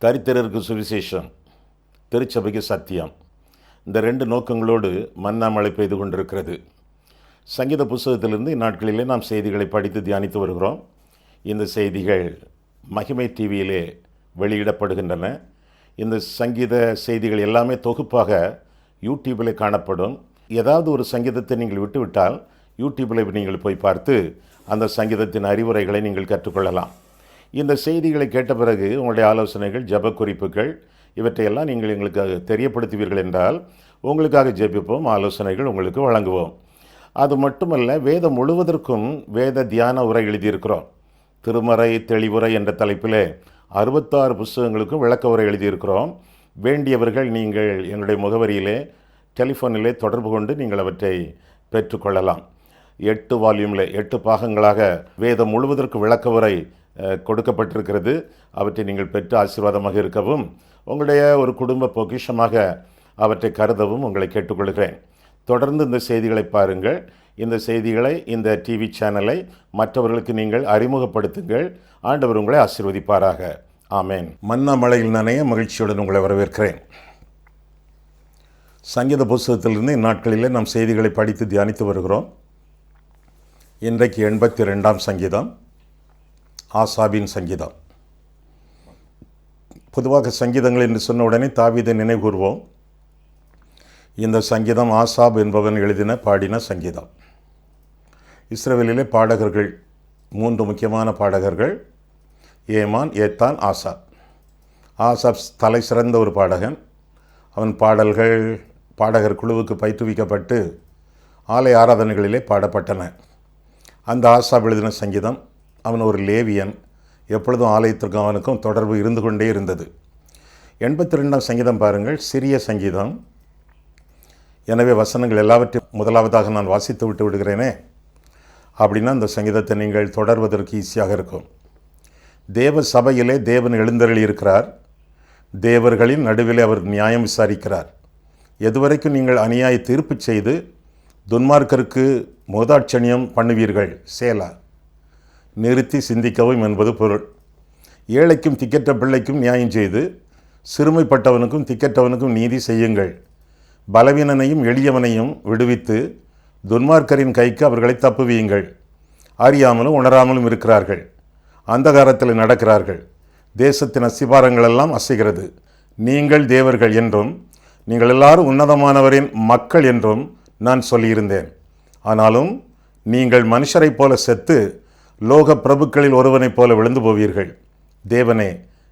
தரித்திரருக்கு சுவிசேஷம், திருச்சபைக்கு சத்தியம், இந்த 2 நோக்கங்களோடு மன்னா மழை பெய்து கொண்டிருக்கிறது. சங்கீத புஸ்தகத்திலிருந்து இந்நாட்களிலே நாம் செய்திகளை படித்து தியானித்து வருகிறோம். இந்த செய்திகள் மகிமை டிவியிலே வெளியிடப்படுகின்றன. இந்த சங்கீத செய்திகள் எல்லாமே தொகுப்பாக யூடியூபில் காணப்படும். ஏதாவது ஒரு சங்கீதத்தை நீங்கள் விட்டுவிட்டால் யூடியூபில் நீங்கள் போய் பார்த்து அந்த சங்கீதத்தின் அறிவுரைகளை நீங்கள் கற்றுக்கொள்ளலாம். இந்த செய்திகளை கேட்ட பிறகு உங்களுடைய ஆலோசனைகள், ஜெப குறிப்புகள் இவற்றையெல்லாம் நீங்கள் எங்களுக்கு தெரியப்படுத்துவீர்கள் என்றால் உங்களுக்காக ஜெபிப்போம், ஆலோசனைகள் உங்களுக்கு வழங்குவோம். அது மட்டுமல்ல, வேதம் முழுவதற்கும் வேத தியான உரை எழுதியிருக்கிறோம். திருமறை தெளிவுரை என்ற தலைப்பில் 66 புஸ்தகங்களுக்கும் விளக்க உரை எழுதியிருக்கிறோம். வேண்டியவர்கள் நீங்கள் என்னுடைய முகவரியிலே டெலிஃபோனிலே தொடர்பு கொண்டு நீங்கள் அவற்றை பெற்றுக்கொள்ளலாம். 8 வால்யூமில் 8 பாகங்களாக வேதம் முழுவதற்கு விளக்க உரை கொடுக்கப்பட்டிருக்கிறது. அவற்றை நீங்கள் பெற்று ஆசீர்வாதமாக இருக்கவும், உங்களுடைய ஒரு குடும்ப பொக்கிஷமாக அவற்றை கருதவும் உங்களை கேட்டுக்கொள்கிறேன். தொடர்ந்து இந்த செய்திகளை பாருங்கள். இந்த செய்திகளை, இந்த டிவி சேனலை மற்றவர்களுக்கு நீங்கள் அறிமுகப்படுத்துங்கள். ஆண்டவர் உங்களை ஆசீர்வதிப்பாராக. ஆமேன். மன்னா மழையில் நனைய மகிழ்ச்சியுடன் உங்களை வரவேற்கிறேன். சங்கீத புஸ்தகத்திலிருந்து இந்நாட்களிலே நாம் செய்திகளை படித்து தியானித்து வருகிறோம். இன்றைக்கு 82ஆம் சங்கீதம், ஆசாபின் சங்கீதம். பொதுவாக சங்கீதங்கள் என்று சொன்ன உடனே தாவீதை நினைவுகூர்வோம். இந்த சங்கீதம் ஆசாப் என்பவன் பாடின சங்கீதம். இஸ்ரவேலிலே பாடகர்கள் 3 முக்கியமான பாடகர்கள்: ஏமான், ஏத்தான், ஆசாப். ஆசாப் தலை சிறந்த ஒரு பாடகன். அவன் பாடகர் குழுவுக்கு பயிற்றுவிக்கப்பட்டு ஆலய ஆராதனைகளிலே பாடப்பட்டன. அந்த ஆசாப் எழுதின சங்கீதம். அவன் ஒரு லேவியன். எப்பொழுதும் ஆலயத்திற்கும் அவனுக்கும் தொடர்பு இருந்து கொண்டே இருந்தது. 82ஆம் சங்கீதம் பாருங்கள், சிறிய சங்கீதம். எனவே வசனங்கள் எல்லாவற்றையும் முதலாவதாக நான் வாசித்து விட்டு விடுகிறேனே, அப்படின்னா அந்த சங்கீதத்தை நீங்கள் தொடர்வதற்கு ஈஸியாக இருக்கும். தேவ சபையிலே தேவன் எழுந்தருளி இருக்கிறார். தேவர்களின் நடுவிலே அவர் நியாயம் விசாரிக்கிறார். எதுவரைக்கும் நீங்கள் அநியாய தீர்ப்பு செய்து துன்மார்க்கருக்கு மோதாட்சணியம் பண்ணுவீர்கள், சேலா. நிறுத்தி சிந்திக்கவும் என்பது பொருள். ஏழைக்கும் திக்கற்ற பிள்ளைக்கும் நியாயம் செய்து சிறுமைப்பட்டவனுக்கும் திக்கற்றவனுக்கும் நீதி செய்யுங்கள். பலவீனனையும் எளியவனையும் விடுவித்து துன்மார்க்கரின் கைக்கு அவர்களை தப்புவியுங்கள். அறியாமலும் உணராமலும் இருக்கிறார்கள், அந்தகாரத்தில் நடக்கிறார்கள். தேசத்தின் அஸ்திபாரங்களெல்லாம் அசைகிறது. நீங்கள் தேவர்கள் என்றும் நீங்கள் எல்லாரும் உன்னதமானவரின் மக்கள் என்றும் நான் சொல்லியிருந்தேன். ஆனாலும் நீங்கள் மனுஷரைப் போல செத்து லோக பிரபுக்களில் ஒருவனைப் போல விழுந்து போவீர்கள். தேவனே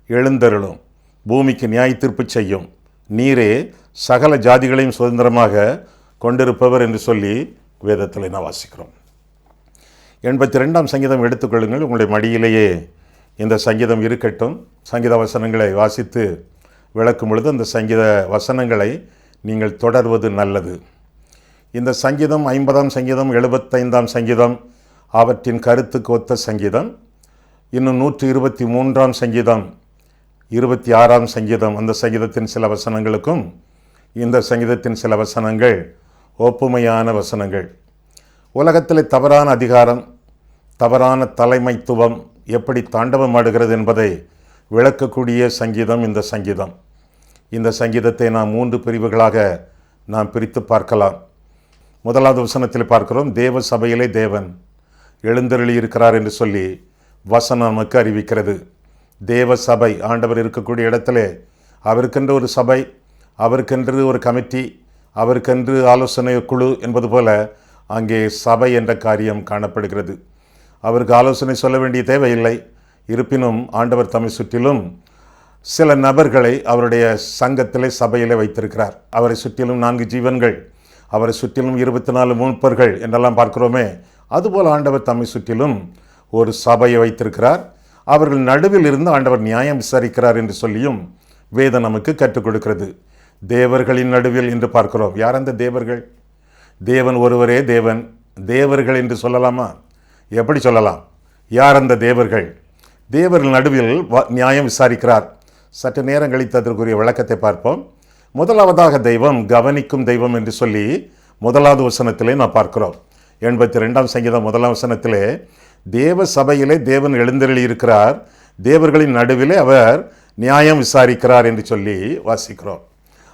எழுந்தருளும், பூமிக்கு நியாய தீர்ப்பு செய்யும். நீரே சகல ஜாதிகளையும் சுதந்திரமாக கொண்டிருப்பவர் என்று சொல்லி வேதத்தில் நான் வாசிக்கிறோம். 82ஆம் சங்கீதம் எடுத்துக்கொள்ளுங்கள். உங்களுடைய மடியிலேயே இந்த சங்கீதம் இருக்கட்டும். சங்கீத வசனங்களை வாசித்து விளக்கும் பொழுது அந்த சங்கீத வசனங்களை நீங்கள் தொடர்வது நல்லது. இந்த சங்கீதம் 50ஆம் சங்கீதம், 75ஆம் சங்கீதம் அவற்றின் கருத்துக்கு ஒத்த சங்கீதம். இன்னும் 123ஆம் சங்கீதம், 26ஆம் சங்கீதம், அந்த சங்கீதத்தின் சில வசனங்களுக்கும் இந்த சங்கீதத்தின் சில வசனங்கள் ஒப்புமையான வசனங்கள். உலகத்தில் தவறான அதிகாரம், தவறான தலைமைத்துவம் எப்படி தாண்டவமாடுகிறது என்பதை விளக்கக்கூடிய சங்கீதம் இந்த சங்கீதம். இந்த சங்கீதத்தை நாம் 3 பிரிவுகளாக நாம் பிரித்து பார்க்கலாம். முதலாவது வசனத்தில் பார்க்கிறோம், தேவ சபையிலே தேவன் எழுந்தருளி இருக்கிறார் என்று சொல்லி வசனம் நமக்கு அறிவிக்கிறது. தேவ சபை, ஆண்டவர் இருக்கக்கூடிய இடத்திலே அவருக்கென்று ஒரு சபை, அவருக்கென்று ஒரு கமிட்டி, அவருக்கென்று ஆலோசனை குழு என்பது போல அங்கே சபை என்ற காரியம் காணப்படுகிறது. அவருக்கு ஆலோசனை சொல்ல வேண்டிய தேவையில்லை. இருப்பினும் ஆண்டவர் தம்மை சுற்றிலும் சில நபர்களை அவருடைய சங்கத்திலே, சபையிலே வைத்திருக்கிறார். அவரை சுற்றிலும் 4 ஜீவன்கள், அவரை சுற்றிலும் 24 மூப்பர்கள் என்றெல்லாம் பார்க்கிறோமே, அதுபோல் ஆண்டவர் தம்மை சுற்றிலும் ஒரு சபையை வைத்திருக்கிறார். அவர்கள் நடுவில் இருந்து ஆண்டவர் நியாயம் விசாரிக்கிறார் என்று சொல்லியும் வேதம் நமக்கு கற்றுக் கொடுக்கிறது. தேவர்களின் நடுவில் என்று பார்க்கிறோம். யார் அந்த தேவர்கள்? தேவன் ஒருவரே தேவன். தேவர்கள் என்று சொல்லலாமா? எப்படி சொல்லலாம்? யார் அந்த தேவர்கள்? தேவர்கள் நடுவில் நியாயம் விசாரிக்கிறார். சற்று நேரம் கழித்து அதற்குரிய விளக்கத்தை பார்ப்போம். முதலாவதாக தெய்வம், கவனிக்கும் தெய்வம் என்று சொல்லி முதலாவது வசனத்திலே நான் பார்க்கிறோம். 82ஆம் சங்கீதம் 1ஆம் வசனத்திலே தேவ சபையிலே தேவன் எழுந்தருளி இருக்கிறார். தேவர்களின் நடுவிலே அவர் நியாயம் விசாரிக்கிறார் என்று சொல்லி வாசிக்கிறோம்.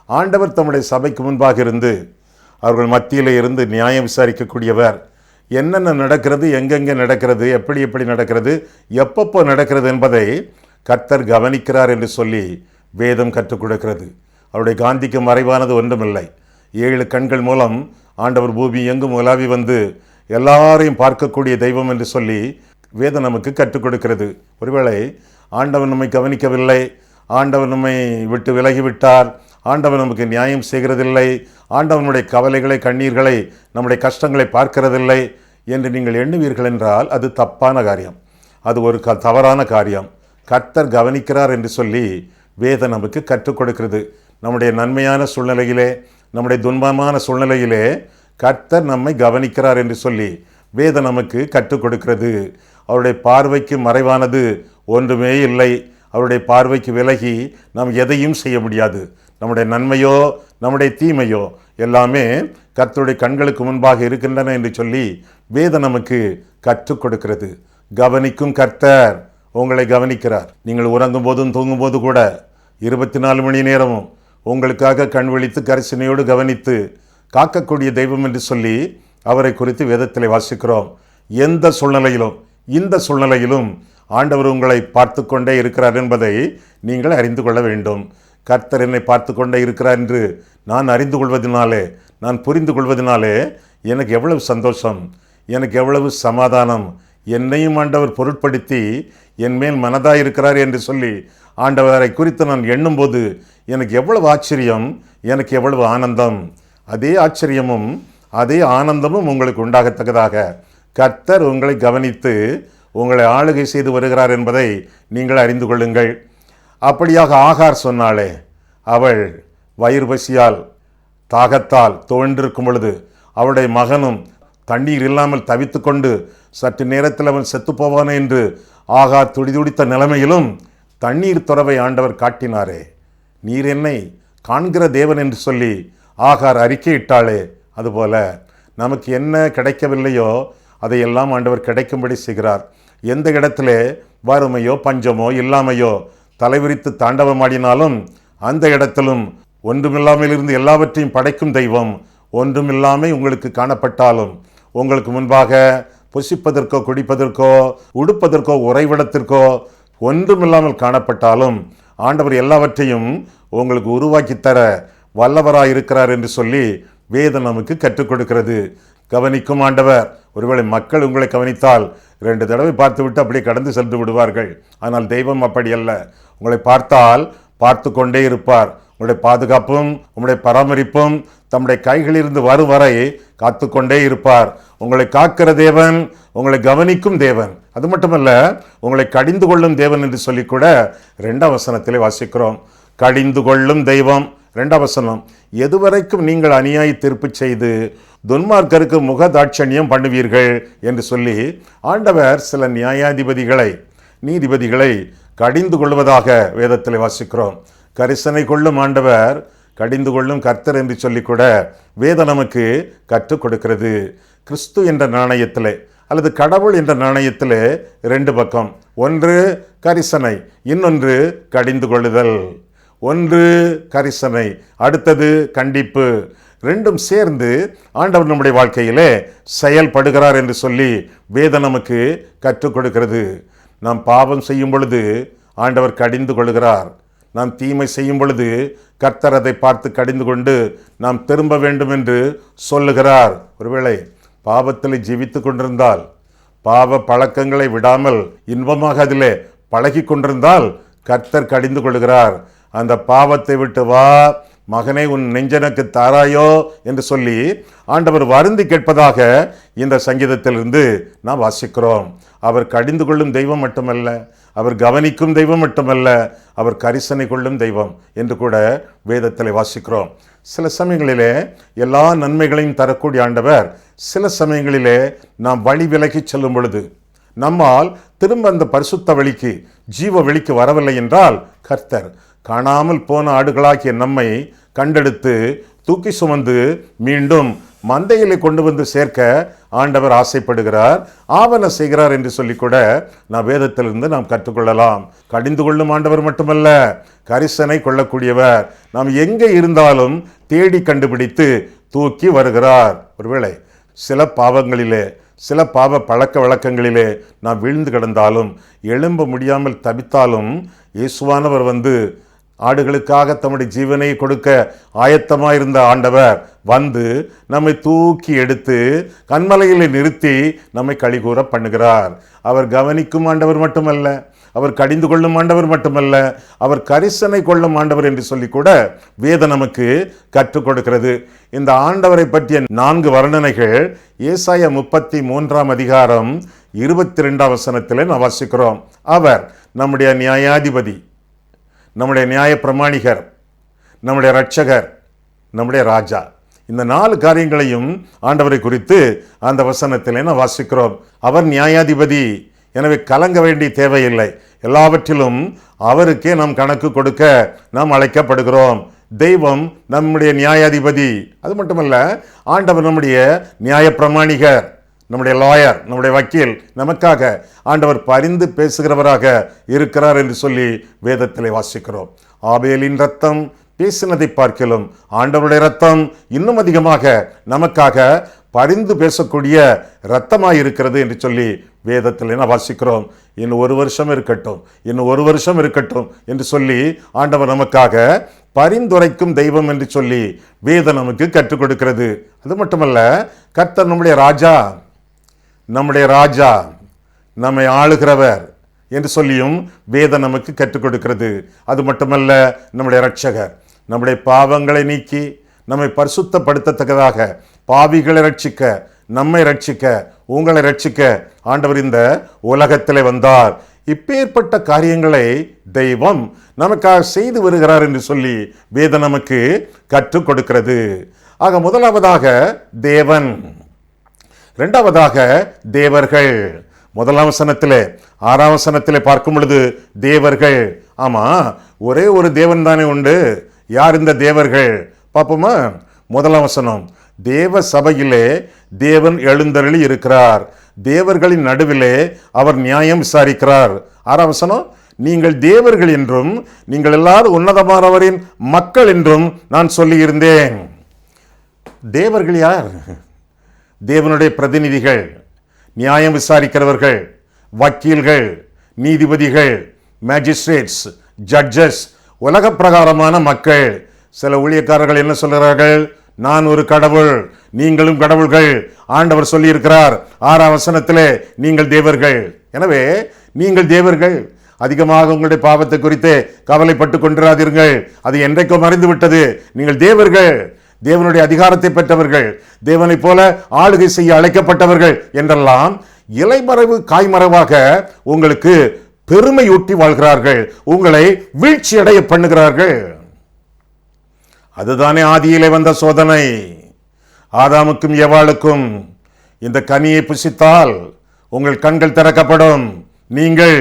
ஆண்டவர் தம்முடைய சபைக்கு முன்பாக இருந்து அவர்கள் மத்தியில் இருந்து நியாயம் விசாரிக்கக்கூடியவர். என்னென்ன நடக்கிறது, எங்கெங்கே நடக்கிறது, எப்படி எப்படி நடக்கிறது, எப்பப்போ நடக்கிறது என்பதை கர்த்தர் கவனிக்கிறார் என்று சொல்லி வேதம் கற்றுக் கொடுக்கிறது. அவருடைய காந்திக்கு மறைவானது ஒன்றுமில்லை. 7 கண்கள் மூலம் ஆண்டவர் பூமி எங்கும் உலாவி வந்து எல்லாரையும் பார்க்கக்கூடிய தெய்வம் என்று சொல்லி வேதம் நமக்கு கற்றுக் கொடுக்கிறது. ஒருவேளை ஆண்டவர் நம்மை கவனிக்கவில்லை, ஆண்டவர் நம்மை விட்டு விலகிவிட்டார், ஆண்டவர் நமக்கு நியாயம் செய்கிறதில்லை, ஆண்டவனுடைய கவலைகளை, கண்ணீர்களை, நம்முடைய கஷ்டங்களை பார்க்கிறதில்லை என்று நீங்கள் எண்ணுவீர்கள் என்றால் அது தப்பான காரியம். அது ஒரு தவறான காரியம். கர்த்தர் கவனிக்கிறார் என்று சொல்லி வேதம் நமக்கு கற்றுக் கொடுக்கிறது. நம்முடைய நன்மையான சூழ்நிலையிலே, நம்முடைய துன்பமான சூழ்நிலையிலே கர்த்தர் நம்மை கவனிக்கிறார் என்று சொல்லி வேதம் நமக்கு கற்றுக் கொடுக்கிறது. அவருடைய பார்வைக்கு மறைவானது ஒன்றுமே இல்லை. அவருடைய பார்வைக்கு விலகி நாம் எதையும் செய்ய முடியாது. நம்முடைய நன்மையோ நம்முடைய தீமையோ எல்லாமே கர்த்தருடைய கண்களுக்கு முன்பாக இருக்கின்றன என்று சொல்லி வேதம் நமக்கு கற்றுக் கொடுக்கிறது. கவனிக்கும் கர்த்தர் உங்களை கவனிக்கிறார். நீங்கள் உறங்கும் போதும் தூங்கும் போது கூட 24 மணி நேரமும் உங்களுக்காக கண் விழித்து கரிசனையோடு கவனித்து காக்கக்கூடிய தெய்வம் என்று சொல்லி அவரை குறித்து வேதத்தில் வாசிக்கிறோம். எந்த சூழ்நிலையிலும், இந்த சூழ்நிலையிலும் ஆண்டவர் உங்களை பார்த்து கொண்டே இருக்கிறார் என்பதை நீங்கள் அறிந்து கொள்ள வேண்டும். கர்த்தர் என்னை பார்த்து கொண்டே இருக்கிறார் என்று நான் அறிந்து கொள்வதனாலே, நான் புரிந்து கொள்வதனாலே எனக்கு எவ்வளவு சந்தோஷம், எனக்கு எவ்வளவு சமாதானம். என்னையும் ஆண்டவர் பொருட்படுத்தி என் மேல் மனதாக இருக்கிறார் என்று சொல்லி ஆண்டவரை குறித்து நான் எண்ணும்போது எனக்கு எவ்வளவு ஆச்சரியம், எனக்கு எவ்வளவு ஆனந்தம். அதே ஆச்சரியமும் அதே ஆனந்தமும் உங்களுக்கு உண்டாகத்தக்கதாக கர்த்தர் உங்களை கவனித்து உங்களை ஆளுகை செய்து வருகிறார் என்பதை நீங்கள் அறிந்து கொள்ளுங்கள். அப்படியாக ஆகார் சொன்னாலே, அவள் வயிறு பசியால் தாகத்தால் துவண்டிருக்கும் பொழுது அவளுடைய மகனும் தண்ணீர் இல்லாமல் தவித்து கொண்டு சற்று நேரத்தில் அவன் செத்து போவானே என்று ஆகார் துடிதுடித்த நிலைமையிலும் தண்ணீர் துறவை ஆண்டவர் காட்டினாரே. நீர் என்னை காண்கிற தேவன் என்று சொல்லி ஆகார் அறிக்கையிட்டாளே. அதுபோல நமக்கு என்ன கிடைக்கவில்லையோ அதையெல்லாம் ஆண்டவர் கிடைக்கும்படி செய்கிறார். எந்த இடத்துல வறுமையோ பஞ்சமோ இல்லாமையோ தலைவிரித்து தாண்டவமாடினாலும் அந்த இடத்திலும் ஒன்றுமில்லாமல் இருந்து எல்லாவற்றையும் படைக்கும் தெய்வம் ஒன்றுமில்லாமல் உங்களுக்கு காணப்பட்டாலும், உங்களுக்கு முன்பாக புசிப்பதற்கோ குடிப்பதற்கோ உடுப்பதற்கோ உறைவிடத்திற்கோ ஒன்றுமில்லாமல் காணப்பட்டாலும் ஆண்டவர் எல்லாவற்றையும் உங்களுக்கு உருவாக்கி தர வல்லவராக இருக்கிறார் என்று சொல்லி வேதம் நமக்கு கற்றுக் கொடுக்கிறது. கவனிக்கும் ஆண்டவர். ஒருவேளை மக்கள் உங்களை கவனித்தால் 2 தடவை பார்த்து விட்டு அப்படியே கடந்து சென்று விடுவார்கள். ஆனால் தெய்வம் அப்படி அல்ல. உங்களை பார்த்தால் பார்த்து கொண்டே இருப்பார். உங்களுடைய பாதுகாப்பும் உங்களுடைய பராமரிப்பும் தம்முடைய கைகளிலிருந்து வரும் வரை காத்து கொண்டே இருப்பார். உங்களை காக்கிற தேவன், உங்களை கவனிக்கும் தேவன். அது மட்டுமல்ல, உங்களை கடிந்து கொள்ளும் தேவன் என்று சொல்லி கூட 2ஆம் வசனத்திலே வாசிக்கிறோம். கடிந்து கொள்ளும் தெய்வம். 2ஆம் வசனம், எதுவரைக்கும் நீங்கள் அநியாய தீர்ப்பு செய்து துன்மார்க்கருக்கு முகதாட்சண்யம் பண்ணுவீர்கள் என்று சொல்லி ஆண்டவர் சில நியாயாதிபதிகளை, நீதிபதிகளை கடிந்து கொள்வதாக வேதத்தில் வாசிக்கிறோம். கரிசனை கொள்ளும் ஆண்டவர், கடிந்து கொள்ளும் கர்த்தர் என்று சொல்லி கூட வேதம் நமக்கு கற்றுக் கொடுக்கிறது. கிறிஸ்து என்ற நாணயத்திலே அல்லது கடவுள் என்ற நாணயத்திலே 2 பக்கம். ஒன்று கரிசனை, இன்னொன்று கடிந்து கொள்ளுதல். ஒன்று கரிசனை, அடுத்தது கண்டிப்பு. 2ம் சேர்ந்து ஆண்டவர் நம்முடைய வாழ்க்கையிலே செயல்படுகிறார் என்று சொல்லி வேதம் நமக்கு கற்றுக் கொடுக்கிறது. நாம் பாவம் செய்யும் பொழுது ஆண்டவர் கடிந்து கொள்கிறார். நாம் தீமை செய்யும் பொழுது கர்த்தர் அதை பார்த்து கடிந்து கொண்டு நாம் திரும்ப வேண்டும் என்று சொல்லுகிறார். ஒருவேளை பாவத்தில் ஜீவித்து கொண்டிருந்தால், பாவ பழக்கங்களை விடாமல் இன்பமாக அதிலே பழகி கொண்டிருந்தால் கர்த்தர் கடிந்து கொள்கிறார். அந்த பாவத்தை விட்டு வா மகனை, உன் நெஞ்சனுக்கு தாராயோ என்று சொல்லி ஆண்டவர் வருந்தி கேட்பதாக இந்த சங்கீதத்திலிருந்து நாம் வாசிக்கிறோம். அவர் கடிந்து கொள்ளும் தெய்வம் மட்டுமல்ல, அவர் கவனிக்கும் தெய்வம் மட்டுமல்ல, அவர் கரிசனை கொள்ளும் தெய்வம் என்று கூட வேதத்தில் வாசிக்கிறோம். சில சமயங்களிலே எல்லா நன்மைகளையும் தரக்கூடிய ஆண்டவர் சில சமயங்களிலே நாம் வழி விலகி செல்லும் பொழுது, நம்மால் திரும்ப அந்த பரிசுத்த வழிக்கு, ஜீவ வழிக்கு வரவில்லை என்றால் கர்த்தர் காணாமல் போன ஆடுகளாகிய நம்மை கண்டெடுத்து தூக்கி சுமந்து மீண்டும் மந்தையிலே கொண்டு வந்து சேர்க்க ஆண்டவர் ஆசைப்படுகிறார், ஆவன செய்கிறார் என்று சொல்லி கூட நாம் வேதத்திலிருந்து நாம் கற்றுக்கொள்ளலாம். கடிந்து கொள்ளும் ஆண்டவர் மட்டுமல்ல, கரிசனை கொள்ளக்கூடியவர். நாம் எங்கே இருந்தாலும் தேடி கண்டுபிடித்து தூக்கி வருகிறார். ஒருவேளை சில பாவங்களிலே, சில பாவ பழக்க வழக்கங்களிலே நாம் வீழ்ந்து கிடந்தாலும், எழும்ப முடியாமல் தவித்தாலும், இயேசுவானவர் வந்து ஆடுகளுக்காக தம்முடைய ஜீவனை கொடுக்க ஆயத்தமாயிருந்த ஆண்டவர் வந்து நம்மை தூக்கி எடுத்து கண்மலையிலே நிறுத்தி நம்மை களிகூற பண்ணுகிறார். அவர் கவனிக்கும் ஆண்டவர் மட்டுமல்ல, அவர் கடிந்து கொள்ளும் ஆண்டவர் மட்டுமல்ல, அவர் கரிசனை கொள்ளும் ஆண்டவர் என்று சொல்லி கூட வேதம் நமக்கு கற்றுக் கொடுக்கிறது. இந்த ஆண்டவரை பற்றிய 4 வர்ணனைகள் ஏசாயா 33 அதிகாரம் 22 வசனத்திலே நாம் வாசிக்கிறோம். அவர் நம்முடைய நியாயாதிபதி, நம்முடைய நியாய பிரமாணிகர், நம்முடைய இரட்சகர், நம்முடைய ராஜா. இந்த 4 காரியங்களையும் ஆண்டவரை குறித்து அந்த வசனத்திலே நாம் வாசிக்கிறோம். அவர் நியாயாதிபதி, எனவே கலங்க வேண்டிய தேவையில்லை. எல்லாவற்றிலும் அவருக்கே நாம் கணக்கு கொடுக்க நாம் அழைக்கப்படுகிறோம். தெய்வம் நம்முடைய நியாயாதிபதி. அது மட்டுமல்ல, ஆண்டவர் நம்முடைய நியாய பிரமாணிகர், நம்முடைய லாயர், நம்முடைய வக்கீல். நமக்காக ஆண்டவர் பரிந்து பேசுகிறவராக இருக்கிறார் என்று சொல்லி வேதத்திலே வாசிக்கிறோம். ஆபேலின் ரத்தம் பேசினதை பார்க்கிலும் ஆண்டவருடைய ரத்தம் இன்னும் அதிகமாக நமக்காக பரிந்து பேசக்கூடிய இரத்தமாய் இருக்கிறது என்று சொல்லி வேதத்தில் என்ன வாசிக்கிறோம். இன்னும் 1 வருஷம் இருக்கட்டும், இன்னும் 1 வருஷம் இருக்கட்டும் என்று சொல்லி ஆண்டவர் நமக்காக பரிந்துரைக்கும் தெய்வம் என்று சொல்லி வேதம் நமக்கு கற்றுக் கொடுக்கிறது. அது மட்டுமல்ல, கர்த்தர் நம்முடைய ராஜா, நம்முடைய ராஜா, நம்மை ஆளுகிறவர் என்று சொல்லியும் வேதம் நமக்கு கற்றுக் கொடுக்கிறது. அது மட்டுமல்ல, நம்முடைய இரட்சகர், நம்முடைய பாவங்களை நீக்கி நம்மை பரிசுத்தப்படுத்தத்தக்கதாக பாவிகளை ரட்சிக்க, நம்மை ரட்சிக்க, உங்களை ரட்சிக்க ஆண்டவர் இந்த உலகத்திலே வந்தார். இப்பேற்பட்ட காரியங்களை தெய்வம் நமக்காக செய்து வருகிறார் என்று சொல்லி வேதம் நமக்கு கற்றுக் கொடுக்கிறது. ஆக முதலாவதாக தேவன், இரண்டாவதாக தேவர்கள். 1ஆம் வசனத்திலே 6ஆம் வசனத்திலே பார்க்கும் பொழுது தேவர்கள். ஆமா, ஒரே ஒரு தேவன் தானே உண்டு. யார் இந்த தேவர்கள் பார்ப்போமா? 1ஆம் வசனம், தேவ சபையிலே தேவன் எழுந்தருளி இருக்கிறார், தேவர்களின் நடுவிலே அவர் நியாயம் விசாரிக்கிறார். 6ஆம் வசனம், நீங்கள் தேவர்கள் என்றும் நீங்கள் எல்லாரும் உன்னதமானவரின் மக்கள் என்றும் நான் சொல்லியிருந்தேன். தேவர்கள் யார்? தேவனுடைய பிரதிநிதிகள், நியாயம் விசாரிக்கிறவர்கள், வக்கீல்கள், நீதிபதிகள், மேஜிஸ்ட்ரேட்ஸ், ஜட்ஜஸ், உலக பிரகாரமான மக்கள். சில ஊழியக்காரர்கள் என்ன சொல்கிறார்கள்? நான் ஒரு கடவுள், நீங்களும் கடவுள்கள். ஆண்டவர் சொல்லியிருக்கிறார் 6ஆம் வசனத்திலே, நீங்கள் தேவர்கள். எனவே நீங்கள் தேவர்கள். அதிகமாக உங்களுடைய பாவத்தை குறித்து கவலைப்பட்டு கொண்டிராதீர்கள், அது என்றைக்கும் மறைந்து விட்டது. நீங்கள் தேவர்கள், தேவனுடைய அதிகாரத்தை பெற்றவர்கள், தேவனை போல ஆளுகை செய்ய அழைக்கப்பட்டவர்கள் என்றெல்லாம் இலைமறைவு காய்மறைவாக உங்களுக்கு பெருமையூட்டி வாழ்கிறார்கள், உங்களை வீழ்ச்சி அடைய பண்ணுகிறார்கள். அதுதானே ஆதியிலே வந்த சோதனை. ஆதாமுக்கும் ஏவாளுக்கும் இந்த கனியை புசித்தால் உங்கள் கண்கள் திறக்கப்படும், நீங்கள்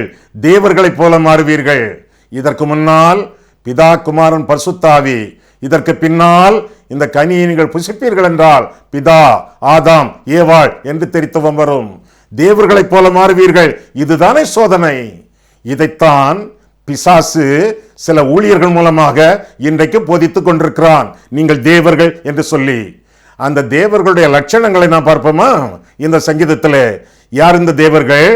தேவர்களைப் போல மாறுவீர்கள். இதற்கு முன்னால் பிதா, குமாரன், பரிசுத்தாவி. இதற்கு பின்னால் இந்த கனியை நீங்கள் புசிப்பீர்கள் என்றால் பிதா, ஆதாம், ஏவாள் என்று தெரித்துவம் வரும். தேவர்களைப் போல மாறுவீர்கள். இதுதானே சோதனை. இதைத்தான் பிசாசு சில ஊழியர்கள் மூலமாக இன்றைக்கு போதித்துக் கொண்டிருக்கிறான். நீங்கள் தேவர்கள் என்று சொல்லி அந்த தேவர்களுடைய லட்சணங்களை நாம் பார்ப்போமா? இந்த சங்கீதத்திலே யார் இந்த தேவர்கள்?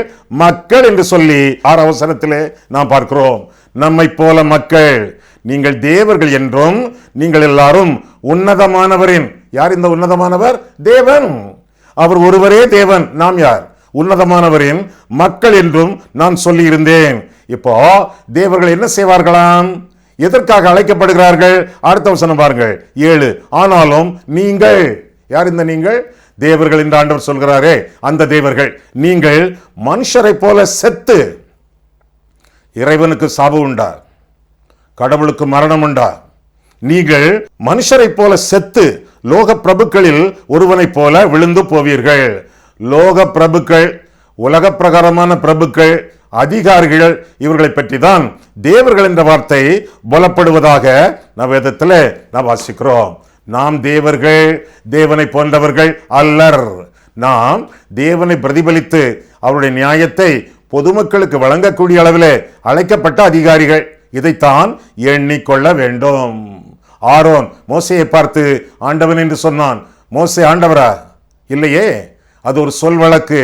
மக்கள் என்று சொல்லி 6ஆம் வசனத்திலே நாம் பார்க்கிறோம். நம்மை போல மக்கள், நீங்கள் தேவர்கள் என்றும் நீங்கள் எல்லாரும் உன்னதமானவரின். யார் இந்த உன்னதமானவர்? தேவன். அவர் ஒருவரே தேவன். நாம் யார்? உன்னதமானவரின் மக்கள் என்றும் நான் சொல்லி இருந்தேன். இப்போ தேவர்கள் என்ன செய்வார்களாம்? எதற்காக அழைக்கப்படுகிறார்கள்? அடுத்த வசனம் பாருங்கள், 7. ஆனாலும் நீங்கள், யார் இந்த நீங்கள்? தேவர்கள் என்று ஆண்டவர் சொல்கிறாரே, அந்த தேவர்கள். நீங்கள் மனுஷரை போல செத்து, இறைவனுக்கு சாபு உண்டா? கடவுளுக்கு மரணம் உண்டா? நீங்கள் மனுஷரை போல செத்து லோக பிரபுக்களில் ஒருவனை போல விழுந்து போவீர்கள். லோக பிரபுக்கள், உலக பிரகாரமான பிரபுக்கள், அதிகாரிகள், இவர்களை பற்றி தான் தேவர்கள் என்ற வார்த்தை பலப்படுவதாக நாம் வேதத்தில் நாம் வாசிக்கிறோம். நாம் தேவர்கள், தேவனை போன்றவர்கள் அல்லர். நாம் தேவனை பிரதிபலித்து அவருடைய நியாயத்தை பொதுமக்களுக்கு வழங்கக்கூடிய அளவிலே அழைக்கப்பட்ட அதிகாரிகள். இதைத்தான் எண்ணிக்கொள்ள வேண்டும். ஆரோன் மோசையை பார்த்து ஆண்டவன் என்று சொன்னான். மோசே ஆண்டவரா? இல்லையே, அது ஒரு சொல் வழக்கு.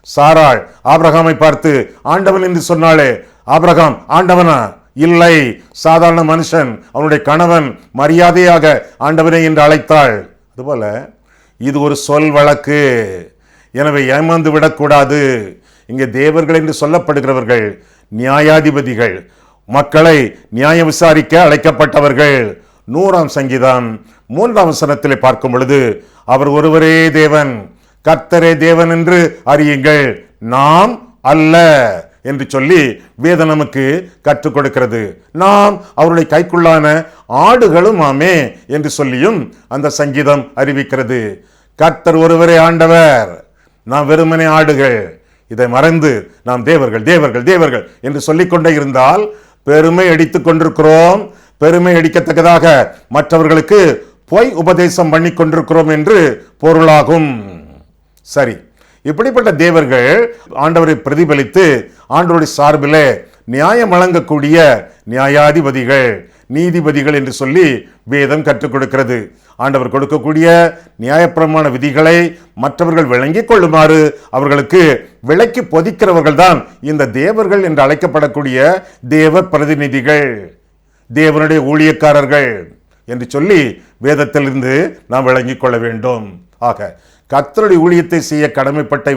சாராள் ஆபிரகாமை பார்த்து ஆண்டவன் என்று சொன்னாலே, ஆபிரகாம் ஆண்டவனா? இல்லை, சாதாரண மனுஷன். அவனுடைய கணவன் மரியாதையாக ஆண்டவனே என்று அழைத்தாள். அதுபோல இது ஒரு சொல் வழக்கு. எனவே ஏமாந்து விடக்கூடாது. இங்கே தேவர்கள் என்று சொல்லப்படுகிறவர்கள் நியாயாதிபதிகள், மக்களை நியாயம் விசாரிக்க அழைக்கப்பட்டவர்கள். 100ஆம் சங்கீதம் 3ஆம் வசனத்திலே பார்க்கும் பொழுது, அவர் ஒருவரே தேவன், கர்த்தரே தேவன் என்று அறியுங்கள், நாம் அல்ல என்று சொல்லி வேதம் நமக்கு கற்றுக் கொடுக்கிறது. நாம் அவருடைய கைக்குள்ளான ஆடுகளும் ஆமே என்று சொல்லியும் அந்த சங்கீதம் அறிவிக்கிறது. கர்த்தர் ஒருவரே ஆண்டவர், நாம் வெறுமனே ஆடுகள். இதை மறந்து நாம் தேவர்கள் தேவர்கள் தேவர்கள் என்று சொல்லிக்கொண்டே இருந்தால் பெருமை அடித்துக் கொண்டிருக்கிறோம். பெருமை அடிக்கத்தக்கதாக மற்றவர்களுக்கு பொய் உபதேசம் பண்ணி கொண்டிருக்கிறோம் என்று பொருளாகும். சரி, இப்படிப்பட்ட தேவர்கள் ஆண்டவரை பிரதிபலித்து ஆண்டவருடைய சார்பிலே நியாயம் வழங்கக்கூடிய நியாயாதிபதிகள், நீதிபதிகள் என்று சொல்லி வேதம் கற்றுக் கொடுக்கிறது. ஆண்டவர் கொடுக்கக்கூடிய நியாயப்பிரமாண விதிகளை மற்றவர்கள் விளங்கிக் கொள்ளுமாறு அவர்களுக்கு விளக்கி பொதிக்கிறவர்கள் தான் இந்த தேவர்கள் என்று அழைக்கப்படக்கூடிய தேவ பிரதிநிதிகள், தேவனுடைய ஊழியக்காரர்கள் என்று சொல்லி வேதத்திலிருந்து நாம் விளங்கிக் கொள்ள வேண்டும். ஆக கர்த்தருடைய ஊழியத்தை செய்ய கடமைப்பட்ட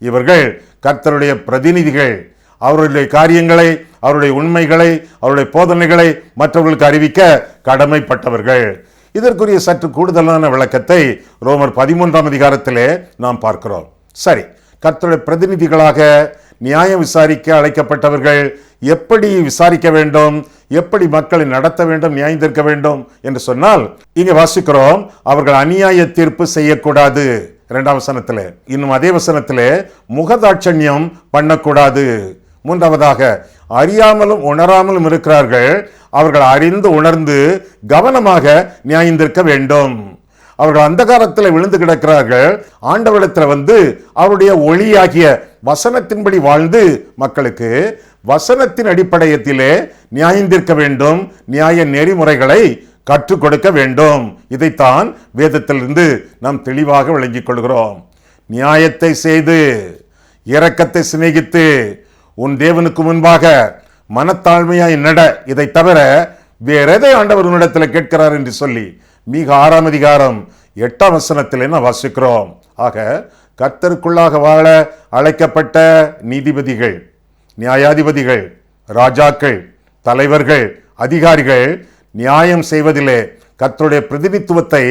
இவர்கள் கர்த்தருடைய பிரதிநிதிகள். அவருடைய காரியங்களை, அவருடைய உண்மைகளை, அவருடைய போதனைகளை மற்றவர்களுக்கு அறிவிக்க கடமைப்பட்டவர்கள். இதற்குரிய சற்று கூடுதலான விளக்கத்தை ரோமர் 13ஆம் அதிகாரத்திலே நாம் பார்க்கிறோம். சரி, கர்த்தருடைய பிரதிநிதிகளாக நியாயம் விசாரிக்க அழைக்கப்பட்டவர்கள் எப்படி விசாரிக்க வேண்டும், எப்படி மக்களை நடத்த வேண்டும், நியாயம் தீர்க்க வேண்டும் என்று சொன்னால், இங்கே வாசிக்கிறோம், அவர்கள் அநியாய தீர்ப்பு செய்யக்கூடாது 2ஆம் வசனத்திலே. இன்னும் அதே வசனத்திலே முகதாட்சண்யம் பண்ணக்கூடாது. 3ஆவதாக அறியாமலும் உணராமலும் இருக்கிறார்கள், அவர்கள் அறிந்து உணர்ந்து கவனமாக நியாயம் தீர்க்க வேண்டும். அவர்கள் அந்தகாரத்தில் விழுந்து கிடக்கிறார்கள், ஆண்டவரிடத்தில் வந்து அவருடைய ஒளியாகிய வசனத்தின்படி வாழ்ந்து மக்களுக்கு வசனத்தின் அடிப்படையத்திலே நியாயம் தீர்க்க வேண்டும், நியாய நெறிமுறைகளை கற்றுக் கொடுக்க வேண்டும். இதைத்தான் வேதத்திலிருந்து நாம் தெளிவாக விளங்கிக் கொள்கிறோம். நியாயத்தை செய்து இரக்கத்தை சிநேகித்து உன் தேவனுக்கு முன்பாக மனத்தாழ்மையாய் நட, இதை தவிர வேற எதை ஆண்டவர் உன்னிடத்தில் கேட்கிறார் என்று சொல்லி மிக 6ஆம் அதிகாரம் 8ஆம் வசனத்திலே நாம் வாசிக்கிறோம். ஆக கர்த்தருக்குள்ளாக வாழ அழைக்கப்பட்ட நீதிபதிகள், நியாயாதிபதிகள், ராஜாக்கள், தலைவர்கள், அதிகாரிகள் நியாயம் செய்வதிலே கர்த்தருடைய பிரதிநிதித்துவத்தை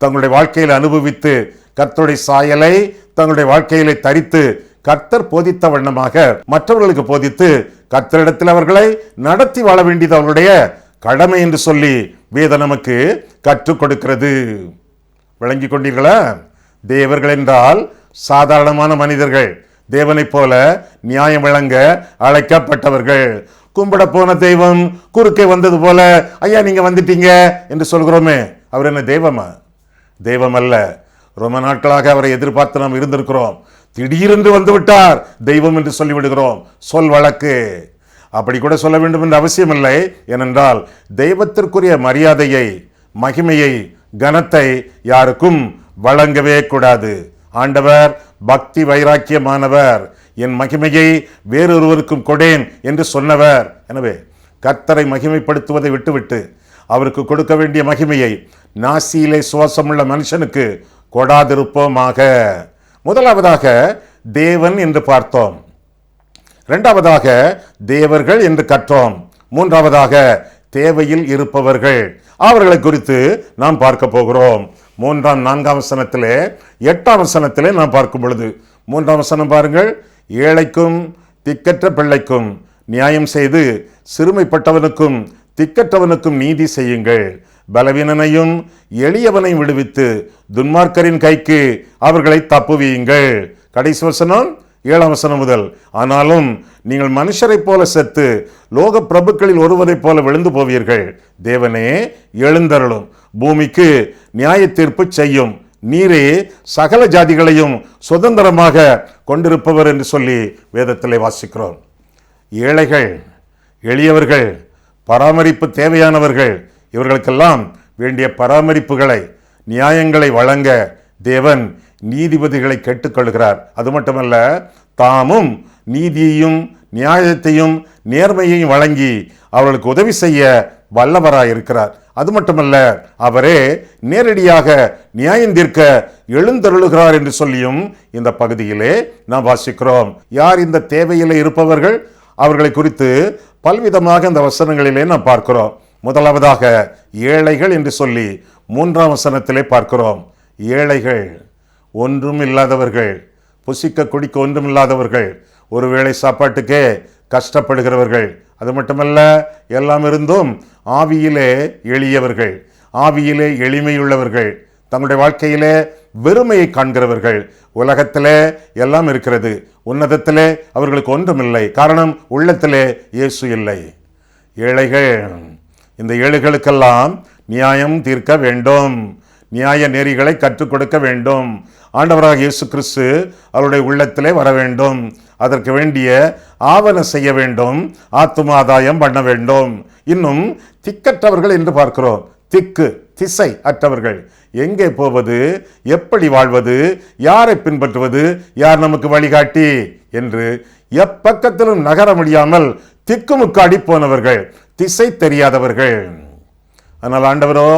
தங்களுடைய வாழ்க்கையில் அனுபவித்து கர்த்தருடைய சாயலை தங்களுடைய வாழ்க்கையிலே தரித்து கர்த்தர் போதித்த வண்ணமாக மற்றவர்களுக்கு போதித்து கர்த்தரிடத்தில் அவர்களை நடத்தி வாழ வேண்டியது அவர்களுடைய கடமை என்று சொல்லி வேதம் நமக்கு கற்றுக் கொடுக்கிறது. விளங்கி கொண்டீர்களா? தேவர்கள் என்றால் சாதாரணமான மனிதர்கள், தேவனைப் போல நியாயம் வழங்க அழைக்கப்பட்டவர்கள். கும்பிட போன தெய்வம் குறுக்கே வந்தது போல, ஐயா நீங்க வந்துட்டீங்க என்று சொல்கிறோமே, அவர் என்ன தெய்வமா? தெய்வம் அல்ல. ரொம்ப நாட்களாக அவரை எதிர்பார்த்து நாம் இருந்திருக்கிறோம். திடீரென்று வந்து விட்டார் தெய்வம் என்று சொல்லிவிடுகிறோம். சொல் வழக்கு. அப்படி கூட சொல்ல வேண்டும் என்ற அவசியம் இல்லை. ஏனென்றால் தெய்வத்திற்குரிய மரியாதையை, மகிமையை, கனத்தை யாருக்கும் வழங்கவே கூடாது. ஆண்டவர் பக்தி வைராக்கியமானவர், என் மகிமையை வேறொருவருக்கும் கொடேன் என்று சொன்னவர். எனவே கர்த்தரை மகிமைப்படுத்துவதை விட்டுவிட்டு அவருக்கு கொடுக்க வேண்டிய மகிமையை நாசியிலே சுவாசமுள்ள மனுஷனுக்கு கொடாதிருப்போமாக. முதலாவதாக தேவன் என்று பார்த்தோம், 2ஆவதாக தேவர்கள் என்று கற்றோம், 3ஆவதாக தேவையில் இருப்பவர்கள், அவர்களை குறித்து நாம் பார்க்க போகிறோம். 3ஆம் 4ஆம் வசனத்திலே 8ஆம் வசனத்திலே நாம் பார்க்கும் பொழுது 3ஆம் வசனம் பாருங்கள். ஏழைக்கும் திக்கற்ற பிள்ளைக்கும் நியாயம் செய்து சிறுமைப்பட்டவனுக்கும் திக்கற்றவனுக்கும் நீதி செய்யுங்கள், பலவீனனையும் எளியவனையும் விடுவித்து துன்மார்க்கரின் கைக்கு அவர்களை தப்புவியுங்கள். கடைசி வசனம் 7ஆம் வசனம் முதல், ஆனாலும் நீங்கள் மனுஷரை போல செத்து லோக பிரபுக்களில் ஒருவரை போல விழுந்து போவீர்கள், தேவனே எழுந்தருளும், பூமிக்கு நியாய தீர்ப்பு செய்யும். நீரே சகல ஜாதிகளையும் சுதந்திரமாக கொண்டிருப்பவர் என்று சொல்லி வேதத்திலே வாசிக்கிறோம். ஏழைகள், எளியவர்கள், பராமரிப்பு தேவையானவர்கள், இவர்களுக்கெல்லாம் வேண்டிய பராமரிப்புகளை, நியாயங்களை வழங்க தேவன் நீதிபதிகளை கேட்டுக்கொள்கிறார். அது மட்டுமல்ல, தாமும் நீதியையும் நியாயத்தையும் நேர்மையையும் வழங்கி அவர்களுக்கு உதவி செய்ய வல்லவராயிருக்கிறார். அது மட்டுமல்ல, அவரே நேரடியாக நியாயம் தீர்க்க எழுந்தருளுகிறார் என்று சொல்லியும் இந்த பகுதியிலே நாம் வாசிக்கிறோம். யார் இந்த தேவையிலே இருப்பவர்கள்? அவர்களை குறித்து பல்விதமாக இந்த வசனங்களிலே நாம் பார்க்கிறோம். முதலாவதாக ஏழைகள் என்று சொல்லி 3ஆம் வசனத்திலே பார்க்கிறோம். ஏழைகள், ஒன்றும் இல்லாதவர்கள், புசிக்க குடிக்க ஒன்றும் இல்லாதவர்கள், ஒருவேளை சாப்பாட்டுக்கே கஷ்டப்படுகிறவர்கள். அது மட்டுமல்ல, எல்லாம் இருந்தும் ஆவியிலே எளியவர்கள், ஆவியிலே எளிமையுள்ளவர்கள், தங்களுடைய வாழ்க்கையிலே வெறுமையை காண்கிறவர்கள். உலகத்திலே எல்லாம் இருக்கிறது, உன்னதத்திலே அவர்களுக்கு ஒன்றுமில்லை. காரணம், உள்ளத்திலே இயேசு இல்லை. ஏழைகள், இந்த ஏழைகளுக்கெல்லாம் நியாயம் தீர்க்க வேண்டும், நியாய நெறிகளை கற்றுக் கொடுக்க வேண்டும். ஆண்டவராக இயேசு கிறிஸ்து அவருடைய உள்ளத்திலே வர வேண்டும். அதற்கு வேண்டிய ஆவண செய்ய வேண்டும், ஆத்துமாதாயம் பண்ண வேண்டும். இன்னும் திக்கற்றவர்கள் என்று பார்க்கிறோம். திக்கு, திசை அற்றவர்கள். எங்கே போவது, எப்படி வாழ்வது, யாரை பின்பற்றுவது, யார் நமக்கு வழிகாட்டி என்று எப்பக்கத்திலும் நகர முடியாமல் திக்குமுக்காடி போனவர்கள், திசை தெரியாதவர்கள். ஆனால் ஆண்டவரோ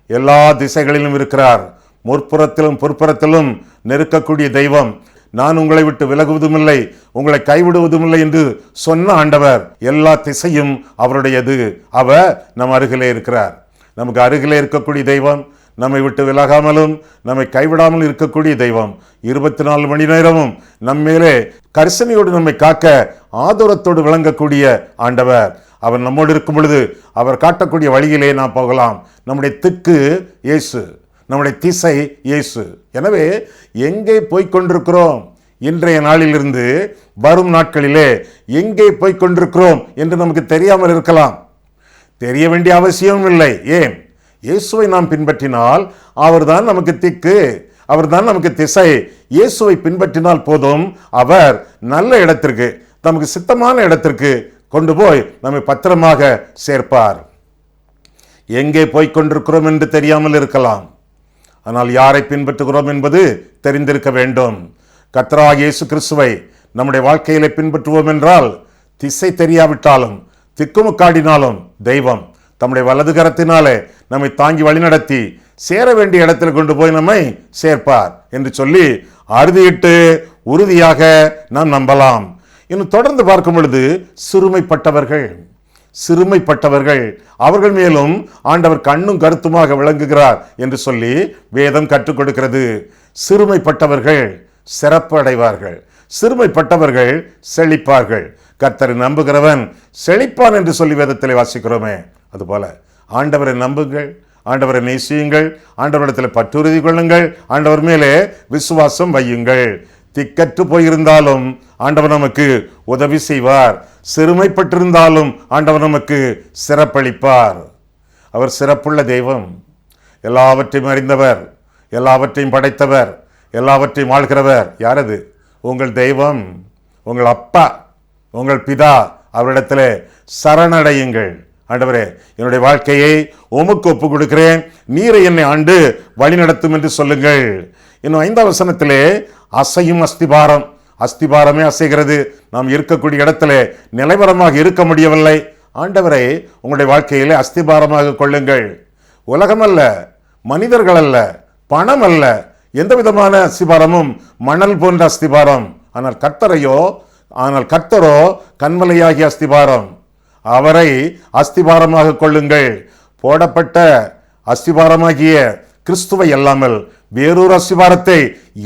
எல்லா திசைகளிலும் இருக்கிறார். முற்புறத்திலும் பிற்புறத்திலும் நெருக்கக்கூடிய தெய்வம். நான் உங்களை விட்டு விலகுவதுமில்லை, உங்களை கைவிடுவதுமில்லை என்று சொன்ன ஆண்டவர். எல்லா திசையும் அவருடையது. அவர் நம் அருகிலே இருக்கிறார். நமக்கு அருகிலே இருக்கக்கூடிய தெய்வம், நம்மை விட்டு விலகாமலும் நம்மை கைவிடாமலும் இருக்கக்கூடிய தெய்வம். 24 மணி நேரமும் நம்மேலே கரிசனையோடு நம்மை காக்க ஆதரத்தோடு விளங்கக்கூடிய ஆண்டவர். அவர் நம்மோடு இருக்கும் பொழுது அவர் காட்டக்கூடிய வழியிலே நாம் போகலாம். நம்முடைய திக்கு இயேசு, நம்முடைய திசை இயேசு. எனவே எங்கே போய்கொண்டிருக்கிறோம், இன்றைய நாளிலிருந்து வரும் நாட்களிலே எங்கே போய்கொண்டிருக்கிறோம் என்று நமக்கு தெரியாமல் இருக்கலாம். தெரிய வேண்டிய அவசியம் இல்லை. ஏன்? இயேசுவை நாம் பின்பற்றினால் அவர்தான் நமக்கு திக்கு, அவர்தான் நமக்கு திசை. இயேசுவை பின்பற்றினால் போதும், அவர் நல்ல இடத்திற்கு, நமக்கு சித்தமான இடத்திற்கு கொண்டு போய் நம்மை பத்திரமாக சேர்ப்பார். எங்கே போய்கொண்டிருக்கிறோம் என்று தெரியாமல் இருக்கலாம். ஆனால் யாரை பின்பற்றுகிறோம் என்பது தெரிந்திருக்க வேண்டும். கர்த்தராகிய இயேசு கிறிஸ்துவை நம்முடைய வாழ்க்கையிலே பின்பற்றுவோம் என்றால், திசை தெரியாவிட்டாலும் திக்குமுக்காடினாலும் தெய்வம் தம்முடைய வலது கரத்தினாலே நம்மை தாங்கி வழிநடத்தி சேர வேண்டிய இடத்தில் கொண்டு போய் நம்மை சேர்ப்பார் என்று சொல்லி அறுதியிட்டு உறுதியாக நாம் நம்பலாம். இன்னும் தொடர்ந்து பார்க்கும் பொழுது சிறுமைப்பட்டவர்கள், சிறுமைப்பட்டவர்கள், அவர்கள் மேலும் ஆண்டவர் கண்ணும் கருத்துமாக விளங்குகிறார் என்று சொல்லி வேதம் கற்றுக் கொடுக்கிறது. சிறுமைப்பட்டவர்கள் சிறப்பு அடைவார்கள், சிறுமைப்பட்டவர்கள் செழிப்பார்கள். கர்த்தரை நம்புகிறவன் செழிப்பான் என்று சொல்லி வேதத்திலே வாசிக்கிறோமே. அதுபோல ஆண்டவரை நம்புங்கள், ஆண்டவரை நேசியுங்கள், ஆண்டவரிடத்தில் பற்றுறுதி கொள்ளுங்கள், ஆண்டவர் மேலே விசுவாசம் வையுங்கள். திக்கற்று போயிருந்தாலும் ஆண்டவர் நமக்கு உதவி செய்வார். சிறுமைப்பட்டிருந்தாலும் ஆண்டவர் நமக்கு சிறப்பளிப்பார். அவர் சிறப்புள்ள தெய்வம், எல்லாவற்றையும் அறிந்தவர், எல்லாவற்றையும் படைத்தவர், எல்லாவற்றையும் ஆள்கிறவர். யாரது? உங்கள் தெய்வம், உங்கள் அப்பா, உங்கள் பிதா. அவரிடத்திலே சரணடையுங்கள். ஆண்டவரே, என்னுடைய வாழ்க்கையை உமக்கு ஒப்பு கொடுக்கிறேன், நீரை என்னை ஆண்டு வழி நடத்தும் என்று சொல்லுங்கள். இன்னும் 5ஆம் வசனத்திலே அசையும் அஸ்திபாரம், அஸ்திபாரமே அசைகிறது. நாம் இருக்கக்கூடிய இடத்திலே நிலைவரமாக இருக்க முடியவில்லை. ஆண்டவரை உங்களுடைய வாழ்க்கையிலே அஸ்திபாரமாக கொள்ளுங்கள். உலகம் அல்ல, மனிதர்கள் அல்ல, பணம் அல்ல, எந்த விதமான அஸ்திபாரமும் மணல் போன்ற அஸ்திபாரம். ஆனால் கர்த்தரோ கண்மலையாகிய அஸ்திபாரம். அவரை அஸ்திபாரமாக கொள்ளுங்கள். போடப்பட்ட அஸ்திபாரமாகிய கிறிஸ்துவை அல்லாமல் வேறொரு அஸ்திபாரத்தை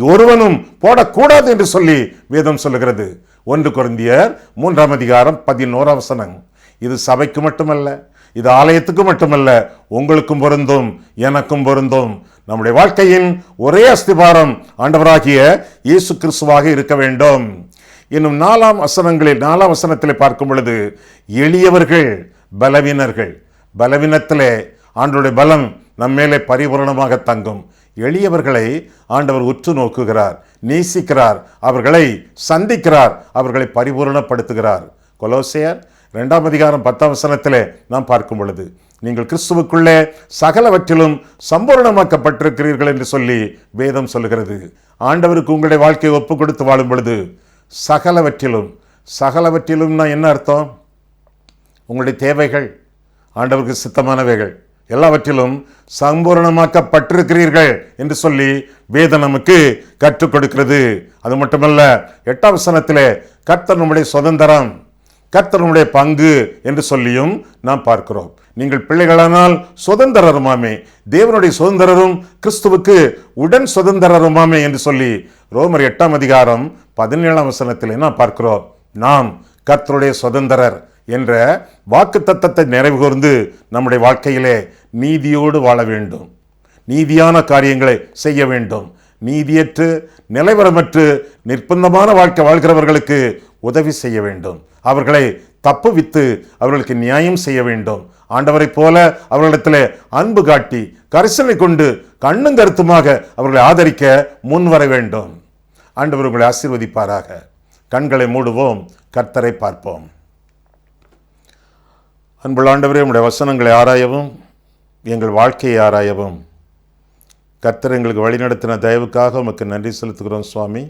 ஒருவனும் போடக்கூடாது என்று சொல்லி வேதம் சொல்லுகிறது. 1 கொரிந்தியர் 3ஆம் அதிகாரம் 11ஆம் வசனம். இது சபைக்கு மட்டுமல்ல, இது ஆலயத்துக்கு மட்டுமல்ல, உங்களுக்கும் பொருந்தும், எனக்கும் பொருந்தும். நம்முடைய வாழ்க்கையின் ஒரே அஸ்திபாரம் ஆண்டவராகிய இயேசு கிறிஸ்துவாக இருக்க வேண்டும். இன்னும் 4ஆம் வசனத்திலே பார்க்கும் பொழுது எளியவர்கள் பலவீனர்கள். பலவீனத்திலே ஆண்டவருடைய பலம் நம்மேலே பரிபூரணமாக தங்கும். எளியவர்களை ஆண்டவர் உற்று நோக்குகிறார், நேசிக்கிறார், அவர்களை சந்திக்கிறார், அவர்களை பரிபூரணப்படுத்துகிறார். கொலோசையர் 2 அதிகாரம் 10 நாம் பார்க்கும் பொழுது, நீங்கள் கிறிஸ்துவுக்குள்ளே சகலவற்றிலும் சம்பூரணமாக்கப்பட்டிருக்கிறீர்கள் என்று சொல்லி வேதம் சொல்லுகிறது. ஆண்டவருக்கு உங்களுடைய வாழ்க்கையை ஒப்பு கொடுத்து வாழும் பொழுது சகலவற்றிலும், சகலவற்றிலும்னா என்ன அர்த்தம்? உங்களுடைய தேவைகள் ஆண்டவருக்கு சித்தமானவைகள் எல்லாவற்றிலும் சம்பூரணமாக்கப்பட்டிருக்கிறீர்கள் என்று சொல்லி வேதம் நமக்கு கற்றுக் கொடுக்கிறது. அது மட்டுமல்ல, 8 கர்த்தர் நம்முடைய சுதந்திரம், கர்த்தர் நம்முடைய பங்கு என்று சொல்லியும் நாம் பார்க்கிறோம். நீங்கள் பிள்ளைகளானால் சுதந்திரருமாமே, தேவனுடைய சுதந்திரரும் கிறிஸ்துவுக்கு உடன் சுதந்திரருமாமே என்று சொல்லி ரோமர் 8 அதிகாரம் 17 நாம் பார்க்கிறோம். நாம் கர்த்தருடைய சுதந்திரர் என்ற வாக்கு தத்தத்தை நிறைவு கூர்ந்து நம்முடைய வாழ்க்கையிலே நீதியோடு வாழ வேண்டும், நீதியான காரியங்களை செய்ய வேண்டும். நீதியற்று நிலைவரமற்று நிர்பந்தமான வாழ்க்கை வாழ்கிறவர்களுக்கு உதவி செய்ய வேண்டும், அவர்களை தப்புவித்து அவர்களுக்கு நியாயம் செய்ய வேண்டும். ஆண்டவரை போல அவர்களிடத்தில் அன்பு காட்டி கரிசனை கொண்டு கண்ணும் கருத்துமாக அவர்களை ஆதரிக்க முன்வர வேண்டும். ஆண்டவர் உங்களை ஆசீர்வதிப்பாராக. கண்களை மூடுவோம், கர்த்தரை பார்ப்போம். அன்புள்ள ஆண்டவரே, உம்முடைய வசனங்களை ஆராயவும் எங்கள் வாழ்க்கையை ஆராயவும் கர்த்தர் எங்களுக்கு வழிநடத்தின தயவுக்காக உமக்கு நன்றி செலுத்துகிறோம் சுவாமி.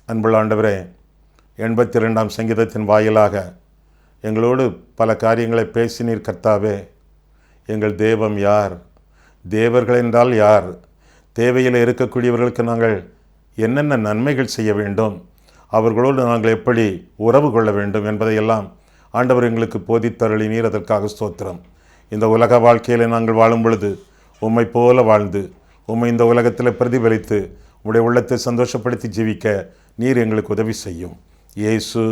அன்புள்ள ஆண்டவரே, 82ஆம் சங்கீதத்தின் வாயிலாக எங்களோடு பல காரியங்களை பேசினீர் கர்த்தாவே. எங்கள் தெய்வம் யார்? தேவர்கள் என்றால் யார்? தேவையில் இருக்கக்கூடியவர்களுக்கு நாங்கள் என்னென்ன நன்மைகள் செய்ய வேண்டும், அவர்களோடு நாங்கள் எப்படி உறவு கொள்ள வேண்டும் என்பதையெல்லாம் ஆண்டவர் எங்களுக்கு போதித்தருளினீர். அதற்காக ஸ்தோத்திரம். இந்த உலக வாழ்க்கையில் நாங்கள் வாழும் பொழுது உம்மை போல வாழ்ந்து உம்மை இந்த உலகத்தில் பிரதிபலித்து உம்முடைய உள்ளத்தை சந்தோஷப்படுத்தி ஜீவிக்க நீர் எங்களுக்கு உதவி செய்யும். இயேசு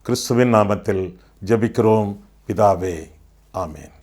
கிறிஸ்துவின் நாமத்தில் ஜெபிக்கிறோம் பிதாவே, ஆமேன்.